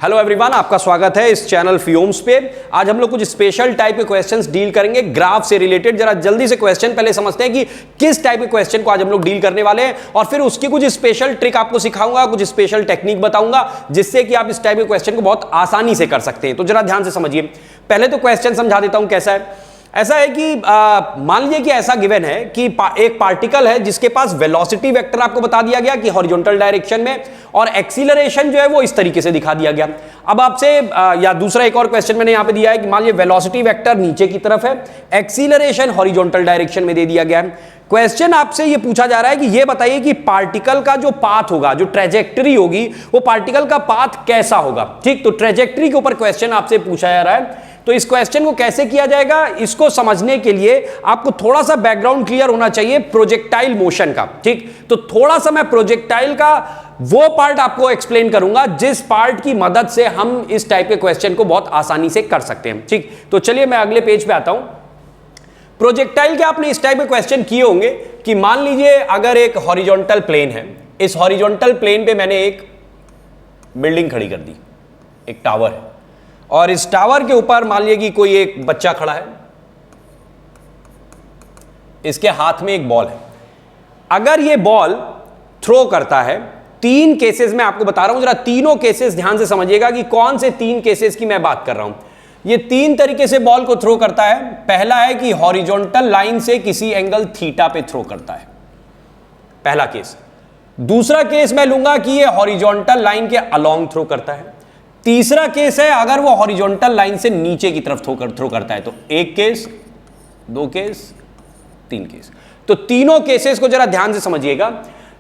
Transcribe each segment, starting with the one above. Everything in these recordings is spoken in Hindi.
हेलो एवरीवन, आपका स्वागत है इस चैनल फ्यूम्स पे। आज हम लोग कुछ स्पेशल टाइप के क्वेश्चंस डील करेंगे ग्राफ से रिलेटेड। जरा जल्दी से क्वेश्चन पहले समझते हैं कि किस टाइप के क्वेश्चन को आज हम लोग डील करने वाले हैं, और फिर उसकी कुछ स्पेशल ट्रिक आपको सिखाऊंगा, कुछ स्पेशल टेक्निक बताऊंगा जिससे कि आप इस टाइप के क्वेश्चन को बहुत आसानी से कर सकते हैं। तो जरा ध्यान से समझिए। पहले तो क्वेश्चन समझा देता हूं कैसा है। ऐसा है कि मान लीजिए कि ऐसा गिवन है कि एक पार्टिकल है जिसके पास वेलोसिटी वेक्टर आपको बता दिया गया कि हॉरिजॉन्टल डायरेक्शन में, और एक्सीलरेशन जो है वो इस तरीके से दिखा दिया गया। अब आपसे या दूसरा एक और क्वेश्चन मैंने यहां पे दिया है कि मान लीजिए वेलोसिटी वेक्टर नीचे की तरफ है, एक्सीलरेशन हॉरिजॉन्टल डायरेक्शन में दे दिया गया है। क्वेश्चन आपसे ये पूछा जा रहा है कि ये बताइए कि पार्टिकल का जो पाथ होगा, जो ट्रेजेक्टरी होगी, वो पार्टिकल का पाथ कैसा होगा। ठीक, तो ट्रेजेक्टरी के ऊपर क्वेश्चन आपसे पूछा जा रहा है। तो इस क्वेश्चन को कैसे किया जाएगा, इसको समझने के लिए आपको थोड़ा सा बैकग्राउंड क्लियर होना चाहिए प्रोजेक्टाइल मोशन का। ठीक, तो थोड़ा सा मैं प्रोजेक्टाइल का वो पार्ट आपको एक्सप्लेन करूंगा जिस पार्ट की मदद से हम इस टाइप के क्वेश्चन को बहुत आसानी से कर सकते हैं। ठीक, तो चलिए मैं अगले पेज पे आता हूं। प्रोजेक्टाइल के आपने इस टाइप के क्वेश्चन किए होंगे कि मान लीजिए अगर एक हॉरिजॉन्टल प्लेन है, इस हॉरिजॉन्टल प्लेन पे मैंने एक बिल्डिंग खड़ी कर दी, एक टावर है, और इस टावर के ऊपर मान लीजिए कि कोई एक बच्चा खड़ा है, इसके हाथ में एक बॉल है। अगर ये बॉल थ्रो करता है, तीन केसेस में आपको बता रहा हूं, जरा तीनों केसेस ध्यान से समझिएगा कि कौन से तीन केसेस की मैं बात कर रहा हूं। ये तीन तरीके से बॉल को थ्रो करता है। पहला है कि हॉरिजॉन्टल लाइन से किसी एंगल थीटा पे थ्रो करता है, पहला केस। दूसरा केस मैं लूंगा कि ये हॉरिजॉन्टल लाइन के अलोंग थ्रो करता है। तीसरा केस है अगर वो हॉरिजॉन्टल लाइन से नीचे की तरफ थ्रो करता है। तो एक केस, दो केस, तीन केस। तो तीनों केसेस को जरा ध्यान से समझिएगा।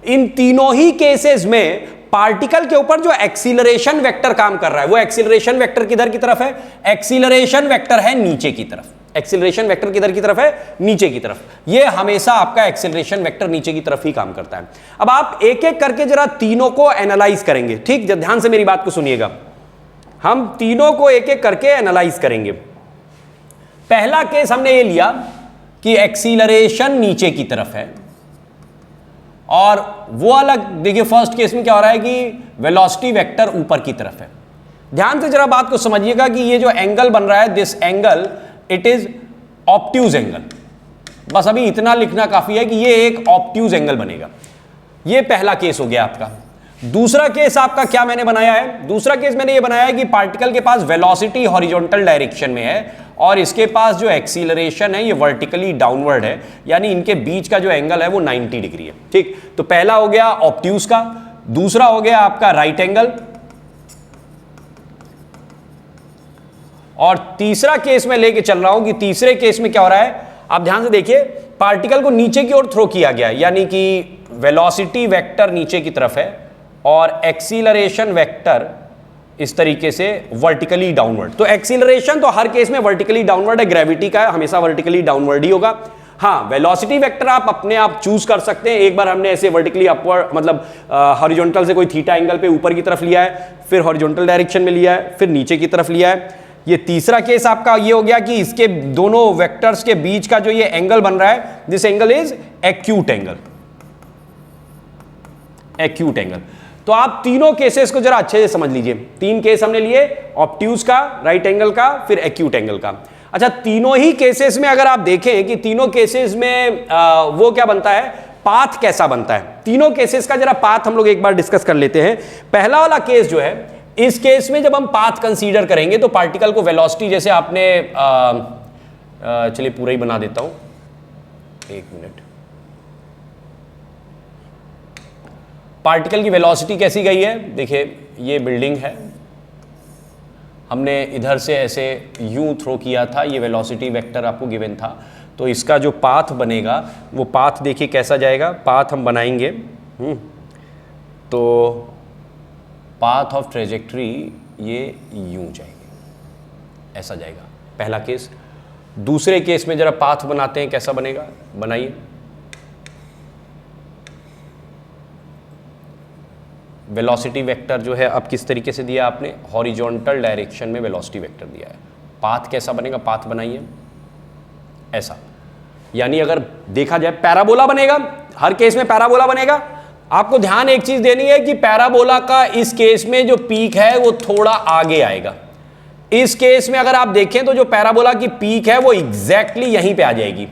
इन तीनों ही केसेस में पार्टिकल के ऊपर जो एक्सीलरेशन वेक्टर काम कर रहा है, वो एक्सीलरेशन वेक्टर किधर की तरफ है? एक्सीलरेशन वेक्टर है नीचे की तरफ। एक्सीलरेशन वेक्टर किधर की तरफ है? नीचे की तरफ। ये हमेशा आपका एक्सीलरेशन वेक्टर नीचे की तरफ ही काम करता है। अब आप एक एक करके जरा तीनों को एनालाइज करेंगे। ठीक, जब ध्यान से मेरी बात को सुनिएगा, हम तीनों को एक एक करके एनालाइज करेंगे। पहला केस हमने ये लिया कि एक्सीलरेशन नीचे की तरफ है, और वो अलग देखिए। फर्स्ट केस में क्या हो रहा है कि वेलोसिटी वेक्टर ऊपर की तरफ है। ध्यान से जरा बात को समझिएगा कि ये जो एंगल बन रहा है, this angle it is obtuse angle. बस अभी इतना लिखना काफी है कि ये एक ऑब्ट्यूज एंगल बनेगा। ये पहला केस हो गया आपका। दूसरा केस आपका क्या मैंने बनाया है? दूसरा केस मैंने ये बनाया है कि पार्टिकल के पास वेलोसिटी हॉरिजॉन्टल डायरेक्शन में है, और इसके पास जो एक्सीलरेशन है ये वर्टिकली डाउनवर्ड है, यानी इनके बीच का जो एंगल है वो 90 डिग्री है। ठीक, तो पहला हो गया ऑब्ट्यूज का, दूसरा हो गया आपका राइट एंगल, और तीसरा केस में लेके चल रहा हूं कि तीसरे केस में क्या हो रहा है। आप ध्यान से देखिए, पार्टिकल को नीचे की ओर थ्रो किया गया, यानी कि वेलोसिटी वेक्टर नीचे की तरफ है और एक्सीलरेशन वेक्टर इस तरीके से वर्टिकली डाउनवर्ड। तो एक्सीलरेशन तो हर केस में वर्टिकली डाउनवर्ड है, ग्रेविटी का हमेशा वर्टिकली डाउनवर्ड ही होगा। हाँ, वेलोसिटी वेक्टर आप अपने आप चूज कर सकते हैं। एक बार हमने ऐसे वर्टिकली अपवर्ड, मतलब हॉरिजॉन्टल से कोई थीटा एंगल पे ऊपर की तरफ लिया है, फिर हॉरिजॉन्टल डायरेक्शन में लिया है, फिर नीचे की तरफ लिया है। ये तीसरा केस आपका ये हो गया कि इसके दोनों वेक्टर्स के बीच का जो ये एंगल बन रहा है, this angle is acute angle. Acute angle. तो आप तीनों केसेस को जरा अच्छे से समझ लीजिए। तीन केस हमने लिए, ऑब्ट्यूज का, राइट एंगल का, फिर एक्यूट एंगल का। अच्छा, तीनों ही केसेस में अगर आप देखें कि तीनों केसेस में वो क्या बनता है, पाथ कैसा बनता है। तीनों केसेस का जरा पाथ हम लोग एक बार डिस्कस कर लेते हैं। पहला वाला केस जो है, इस केस में जब हम पाथ कंसीडर करेंगे तो पार्टिकल को वेलोसिटी, जैसे आपने चलिए पूरा ही बना देता हूं, एक मिनट। पार्टिकल की वेलोसिटी कैसी गई है? देखिए, ये बिल्डिंग है, हमने इधर से ऐसे यूं थ्रो किया था, ये वेलोसिटी वेक्टर आपको गिवन था। तो इसका जो पाथ बनेगा वो पाथ देखिए कैसा जाएगा। पाथ हम बनाएंगे, तो पाथ ऑफ ट्रेजेक्टरी ये यूं जाएगी, ऐसा जाएगा, पहला केस। दूसरे केस में जरा पाथ बनाते हैं, कैसा बनेगा, बनाइए। वेलोसिटी वेक्टर जो है अब किस तरीके से दिया आपने, हॉरिजॉन्टल डायरेक्शन में वेलोसिटी वेक्टर दिया है। पाथ कैसा बनेगा, पाथ बनाइए ऐसा, यानी अगर देखा जाए पैराबोला बनेगा, हर केस में पैराबोला बनेगा। आपको ध्यान एक चीज देनी है कि पैराबोला का इस केस में जो पीक है वो थोड़ा आगे आएगा। इस केस में अगर आप देखें तो जो पैराबोला की पीक है वो एग्जैक्टली यहीं पे आ जाएगी।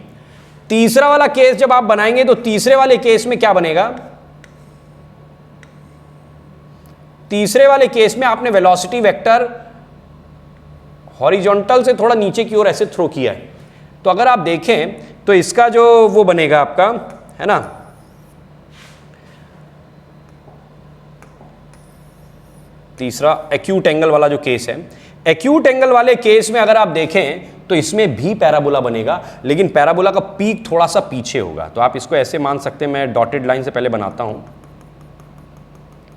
तीसरा वाला केस जब आप बनाएंगे तो तीसरे वाले केस में क्या बनेगा, तीसरे वाले केस में आपने वेलोसिटी वेक्टर हॉरिजॉन्टल से थोड़ा नीचे की ओर ऐसे थ्रो किया है। तो अगर आप देखें तो इसका जो वो बनेगा आपका, है ना, तीसरा एक्यूट एंगल वाला जो केस है, एक्यूट एंगल वाले केस में अगर आप देखें तो इसमें भी पैराबोला बनेगा, लेकिन पैराबोला का पीक थोड़ा सा पीछे होगा। तो आप इसको ऐसे मान सकते हैं, मैं डॉटेड लाइन से पहले बनाता हूं,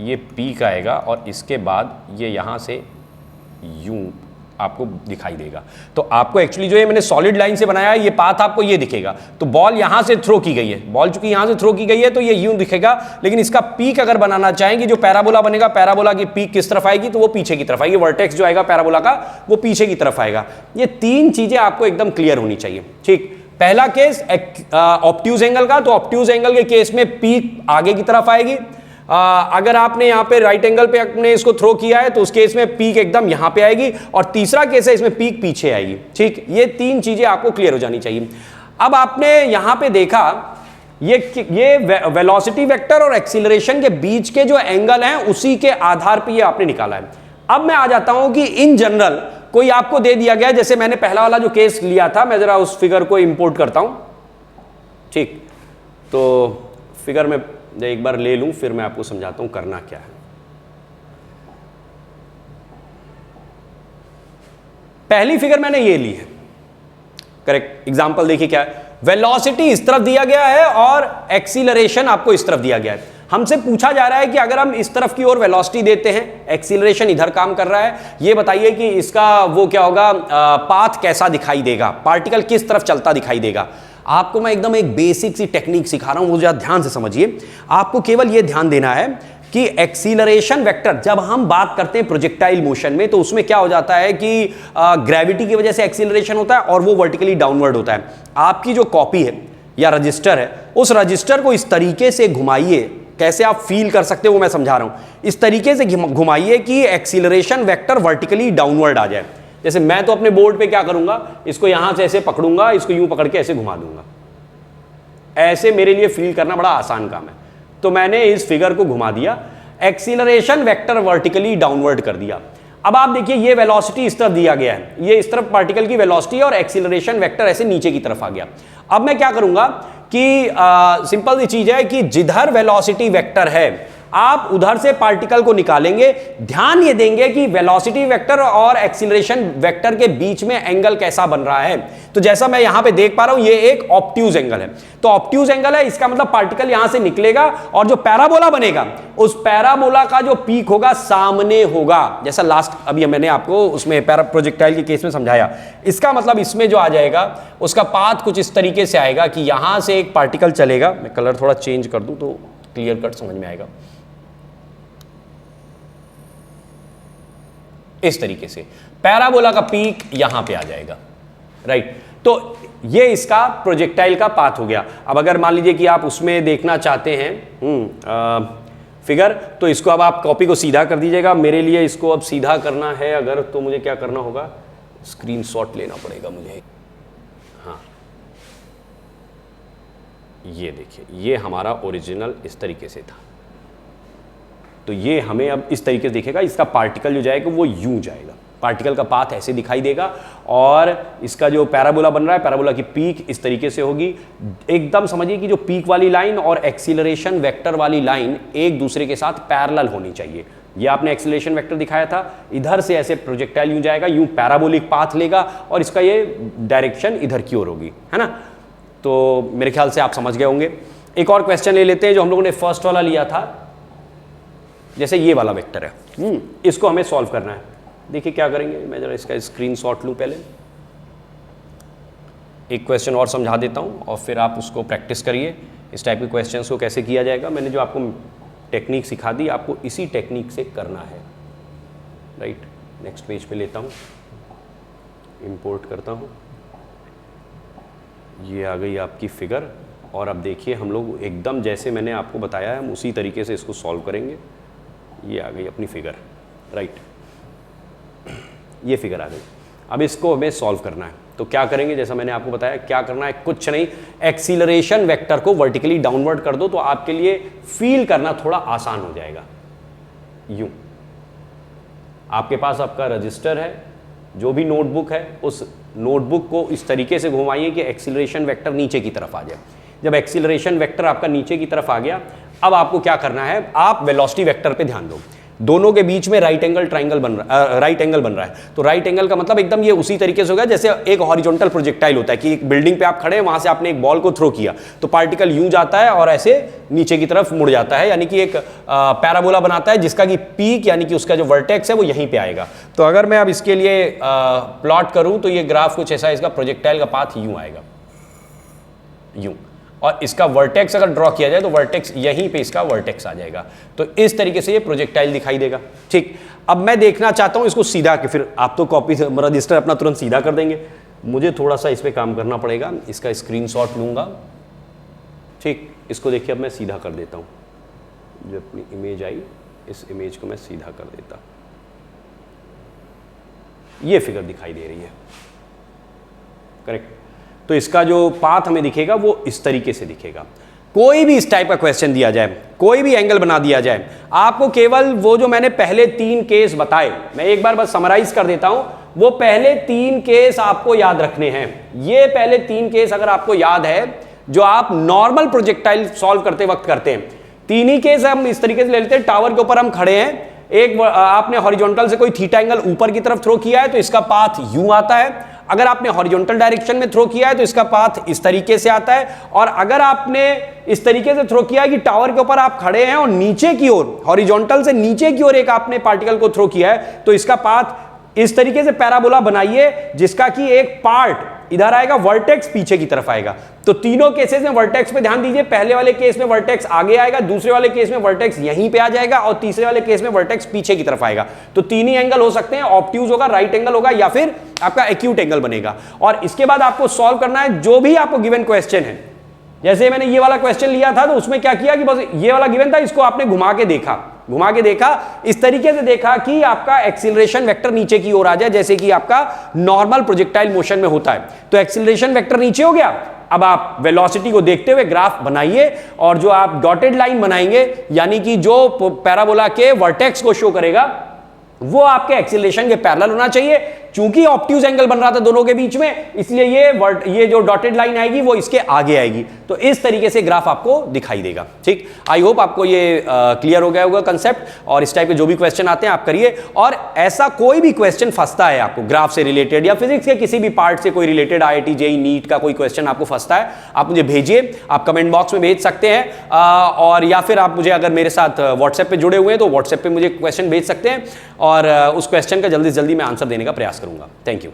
ये पीक आएगा और इसके बाद ये यहां से यूं आपको दिखाई देगा। तो आपको एक्चुअली जो है मैंने सॉलिड लाइन से बनाया है, ये पाथ आपको ये दिखेगा। तो बॉल यहां से थ्रो की गई है, बॉल चूंकि यहां से थ्रो की गई है तो ये यूं दिखेगा, लेकिन इसका पीक अगर बनाना चाहेंगे, जो पैराबोला बनेगा, पैराबोला की पीक किस तरफ आएगी, तो वो पीछे की तरफ आएगी। वर्टेक्स जो आएगा पैराबोला का वो पीछे की तरफ आएगा। ये तीन चीजें आपको एकदम क्लियर होनी चाहिए। ठीक, पहला केस ऑब्ट्यूज एंगल का, तो ऑब्ट्यूज एंगल के केस में पीक आगे की तरफ आएगी। अगर आपने यहां पे राइट एंगल पे अपने इसको थ्रो किया है तो उस केस में पीक एकदम यहां पे आएगी, और तीसरा केस है इसमें पीक पीछे आएगी। ठीक, ये तीन चीजें आपको क्लियर हो जानी चाहिए। अब आपने यहां पे देखा ये वेलोसिटी वेक्टर और एक्सीलरेशन के बीच के जो एंगल हैं उसी के आधार पे ये आपने निकाला है। अब मैं आ जाता हूं कि इन जनरल कोई आपको दे दिया गया, जैसे मैंने पहला वाला जो केस लिया था, मैं जरा उस फिगर को इंपोर्ट करता हूं। ठीक, तो फिगर में एक बार ले लूं, फिर मैं आपको समझाता हूं करना क्या है। पहली फिगर मैंने ये ली है, करेक्ट। एग्जांपल देखिए क्या है, वेलोसिटी इस तरफ दिया गया है और एक्सीलरेशन आपको इस तरफ दिया गया है। हमसे पूछा जा रहा है कि अगर हम इस तरफ की ओर वेलोसिटी देते हैं, एक्सीलरेशन इधर काम कर रहा है, ये बताइए कि इसका वो क्या होगा, पाथ कैसा दिखाई देगा, पार्टिकल किस तरफ चलता दिखाई देगा। आपको मैं एकदम एक बेसिक सी टेक्निक सिखा रहा हूं, वो जरा ध्यान से समझिए। आपको केवल ये ध्यान देना है कि एक्सीलरेशन वेक्टर, जब हम बात करते हैं प्रोजेक्टाइल मोशन में, तो उसमें क्या हो जाता है कि ग्रेविटी की वजह से एक्सीलरेशन होता है और वो वर्टिकली डाउनवर्ड होता है। आपकी जो कॉपी है या रजिस्टर है, उस रजिस्टर को इस तरीके से घुमाइए, कैसे आप फील कर सकते हो वो मैं समझा रहा हूं। इस तरीके से घुमाइए कि एक्सीलरेशन वेक्टर वर्टिकली डाउनवर्ड आ जाए। जैसे मैं तो अपने बोर्ड पे क्या करूंगा, इसको यहां से ऐसे पकड़ूंगा, इसको यूं पकड़ के ऐसे घुमा दूंगा। ऐसे मेरे लिए फील करना बड़ा आसान काम है। तो मैंने इस फिगर को घुमा दिया, एक्सीलरेशन वेक्टर वर्टिकली डाउनवर्ड कर दिया। अब आप देखिए ये वेलोसिटी इस तरफ दिया गया है, ये इस तरफ पार्टिकल की वेलोसिटी और एक्सीलरेशन वेक्टर ऐसे नीचे की तरफ आ गया। अब मैं क्या करूंगा कि सिंपल सी चीज है कि जिधर वेलोसिटी वेक्टर है आप उधर से पार्टिकल को निकालेंगे। ध्यान ये देंगे कि वेलोसिटी वेक्टर और एक्सीलरेशन वेक्टर के बीच में एंगल कैसा बन रहा है। तो जैसा मैं यहां पे देख पा रहा हूं, ये एक ऑब्ट्यूज एंगल है। तो ऑब्ट्यूज एंगल है, इसका मतलब पार्टिकल यहां से निकलेगा और जो पैराबोला बनेगा, उस पैराबोला का जो पीक होगा सामने होगा। जैसा लास्ट अभी मैंने आपको उसमें पैरा प्रोजेक्टाइल के केस में समझाया। इसका मतलब इसमें जो आ जाएगा उसका पाथ कुछ इस तरीके से आएगा कि यहां से एक पार्टिकल चलेगा। मैं कलर थोड़ा चेंज कर दूं तो क्लियर कट समझ में आएगा। इस तरीके से पैराबोला का पीक यहां पे आ जाएगा, राइट। तो ये इसका प्रोजेक्टाइल का पाथ हो गया। अब अगर मान लीजिए कि आप उसमें देखना चाहते हैं फिगर, तो इसको अब आप कॉपी को सीधा कर दीजिएगा। मेरे लिए इसको अब सीधा करना है अगर, तो मुझे क्या करना होगा, स्क्रीनशॉट लेना पड़ेगा मुझे। हाँ, ये देखिए, ये हमारा ओरिजिनल इस तरीके से था। तो ये हमें अब इस तरीके से दिखेगा, इसका पार्टिकल जो जाएगा वो यूं जाएगा, पार्टिकल का पाथ ऐसे दिखाई देगा और इसका जो पैराबोला बन रहा है, पैराबोला की पीक इस तरीके से होगी। एकदम समझिए कि जो पीक वाली लाइन और एक्सीलरेशन वेक्टर वाली लाइन एक दूसरे के साथ पैरेलल होनी चाहिए। ये आपने एक्सीलरेशन वेक्टर दिखाया था, इधर से ऐसे प्रोजेक्टाइल यूं जाएगा, यूं पैराबोलिक पाथ लेगा और इसका ये डायरेक्शन इधर की ओर होगी, है ना। तो मेरे ख्याल से आप समझ गए होंगे। एक और क्वेश्चन ले लेते हैं जो हम लोगों ने फर्स्ट वाला लिया था। जैसे ये वाला वेक्टर है, इसको हमें सॉल्व करना है। देखिए क्या करेंगे, मैं जरा इसका स्क्रीनशॉट लूं। पहले एक क्वेश्चन और समझा देता हूं और फिर आप उसको प्रैक्टिस करिए। इस टाइप के क्वेश्चंस को कैसे किया जाएगा, मैंने जो आपको टेक्निक सिखा दी, आपको इसी टेक्निक से करना है, राइट। नेक्स्ट पेज पे लेता हूं, इंपोर्ट करता हूं। ये आ गई आपकी फिगर। और अब देखिए हम लोग एकदम जैसे मैंने आपको बताया है हम उसी तरीके से इसको सॉल्व करेंगे। ये आ गई अपनी फिगर, राइट, ये फिगर आ गई। अब इसको हमें सॉल्व करना है, तो क्या करेंगे, जैसा मैंने आपको बताया क्या करना है, कुछ नहीं, एक्सीलरेशन वेक्टर को वर्टिकली डाउनवर्ड कर दो तो आपके लिए फील करना थोड़ा आसान हो जाएगा। यूं आपके पास आपका रजिस्टर है, जो भी नोटबुक है उस नोटबुक को इस तरीके से घुमाइए कि एक्सीलरेशन वेक्टर नीचे की तरफ आ जाए। जब एक्सीलरेशन वेक्टर आपका नीचे की तरफ आ गया, अब आपको क्या करना है, आप वेलोसिटी वेक्टर पे ध्यान दो। दोनों के बीच में राइट एंगल ट्राइंगल बन रहा है। तो राइट एंगल का मतलब एकदम ये उसी तरीके से होगा जैसे एक हॉरिजॉन्टल प्रोजेक्टाइल होता है कि एक बिल्डिंग पे आप खड़े हैं, वहां से आपने एक बॉल को थ्रो किया तो पार्टिकल यूं जाता है और ऐसे नीचे की तरफ मुड़ जाता है, यानी कि एक पैराबोला बनाता है जिसका कि पीक यानी कि उसका जो वर्टेक्स है वो यहीं पे आएगा। तो अगर मैं अब इसके लिए प्लॉट करूं तो ये ग्राफ कुछ ऐसा, इसका प्रोजेक्टाइल का पाथ यूं आएगा, यूं, और इसका वर्टेक्स अगर ड्रॉ किया जाए तो वर्टेक्स यहीं पे इसका वर्टेक्स आ जाएगा। तो इस तरीके से ये प्रोजेक्टाइल दिखाई देगा। ठीक, अब मैं देखना चाहता हूं इसको सीधा, कि फिर आप तो कॉपी रजिस्टर अपना तुरंत सीधा कर देंगे, मुझे थोड़ा सा इस पे काम करना पड़ेगा। इसका स्क्रीनशॉट लूंगा। ठीक, इसको देखिए अब मैं सीधा कर देता हूं। जो अपनी इमेज आई, इस इमेज को मैं सीधा कर देता, ये फिगर दिखाई दे रही है, करेक्ट। तो इसका जो पाथ हमें दिखेगा वो इस तरीके से दिखेगा। कोई भी इस टाइप का क्वेश्चन दिया जाए, कोई भी एंगल बना दिया जाए, आपको केवल वो जो मैंने पहले 3 केस बताए, मैं एक बार बस समराइज कर देता हूं, वो पहले 3 केस आपको याद रखने हैं। ये पहले 3 केस अगर आपको याद है जो आप नॉर्मल प्रोजेक्टाइल सॉल्व करते वक्त करते हैं, 3 ही केस हम इस तरीके से ले लेते हैं। टावर के ऊपर हम खड़े हैं, एक आपने हॉरिजॉन्टल से कोई थीटा एंगल ऊपर की तरफ थ्रो किया है तो इसका पाथ यूं आता है। अगर आपने हॉरिजॉन्टल डायरेक्शन में थ्रो किया है तो इसका पाथ इस तरीके से आता है। और अगर आपने इस तरीके से थ्रो किया है कि टावर के ऊपर आप खड़े हैं और नीचे की ओर, हॉरिजॉन्टल से नीचे की ओर एक आपने पार्टिकल को थ्रो किया है, तो इसका पाथ इस तरीके से पैराबोला बनाइए जिसका कि एक पार्ट इधर आएगा, वर्टेक्स पीछे की तरफ आएगा। तो तीनों केसेस में वर्टेक्स पे ध्यान दीजिए। पहले वाले केस में वर्टेक्स आगे आएगा, दूसरे वाले केस में वर्टेक्स यहीं पे आ जाएगा और तीसरे वाले केस में वर्टेक्स पीछे की तरफ आएगा। तो 3 ही एंगल हो सकते हैं, ऑब्ट्यूज होगा, राइट एंगल होगा या फिर आपका एक्यूट एंगल बनेगा। और इसके बाद आपको सॉल्व करना है जो भी आपको गिवन क्वेश्चन है। जैसे मैंने ये वाला क्वेश्चन लिया था तो उसमें क्या किया कि बस ये वाला गिवन था, इसको आपने घुमा के देखा, इस तरीके से देखा कि आपका एक्सीलरेशन वेक्टर नीचे की ओर आ जाए, जैसे कि आपका नॉर्मल प्रोजेक्टाइल मोशन में होता है। तो एक्सीलरेशन वेक्टर नीचे हो गया। अब आप वेलोसिटी को देखते हुए ग्राफ बनाइए और जो आप डॉटेड लाइन बनाएंगे यानी कि जो पैराबोला के वर्टेक्स को शो करेगा वो आपके एक्सीलरेशन के पैरेलल होना चाहिए। चूंकि ऑब्ट्यूज एंगल बन रहा था दोनों के बीच में, इसलिए ये जो डॉटेड लाइन आएगी वो इसके आगे आएगी। तो इस तरीके से ग्राफ आपको दिखाई देगा। ठीक, आई होप आपको ये क्लियर हो गया होगा कंसेप्ट। और इस टाइप के जो भी क्वेश्चन आते हैं आप करिए। और ऐसा कोई भी क्वेश्चन फंसता है आपको ग्राफ से रिलेटेड या फिजिक्स के किसी भी पार्ट से कोई रिलेटेड, IIT JEE नीट का कोई क्वेश्चन आपको फंसता है, आप मुझे भेजिए। आप कमेंट बॉक्स में भेज सकते हैं और या फिर आप मुझे अगर मेरे साथ व्हाट्सएप पे जुड़े हुए हैं तो व्हाट्सएप पे मुझे क्वेश्चन भेज सकते हैं और उस क्वेश्चन का जल्दी से जल्दी मैं आंसर देने का प्रयास करूंगा। Thank you.